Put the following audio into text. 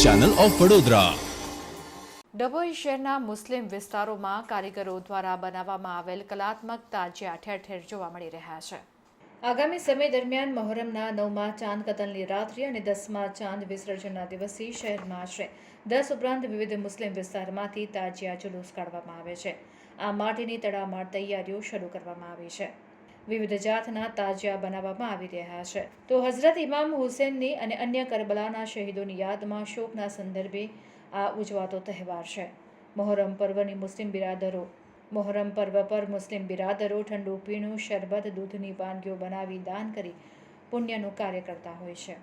Channel of Vadodara. Dabhoi શહેરના મુસ્લિમ વિસ્તારોમાં કારીગરો દ્વારા બનાવવામાં આવેલ કલાત્મક તાજિયા ઠેર ઠેર જોવા મળી રહ્યા છે। આગામી સમય દરમિયાન મહોરમના 9મા ચાંદ કતલની રાત્રિ અને 10મા ચાંદ વિસર્જનના દિવસે શહેરમાં આશરે 10 ઉપરાંત વિવિધ મુસ્લિમ વિસ્તારમાંથી તાજિયા જુલુસ કાઢવામાં આવે છે। આ માટેની તડામાર તૈયારીઓ શરૂ કરવામાં આવી છે। વિવિધ જાતના તાજિયા બનાવવામાં આવી રહ્યા છે। તો હઝરત ઇમામ હુસૈનની અને અન્ય કરબલાના શહીદોની યાદમાં શોકના સંદર્ભે આ ઉજવાતો તહેવાર છે। મહોરમ પર્વ પર મુસ્લિમ બિરાદરો ઠંડુ પીણું, શરબત, દૂધની વાનગીઓ બનાવી દાન કરી પુણ્યનું કાર્ય કરતા હોય છે।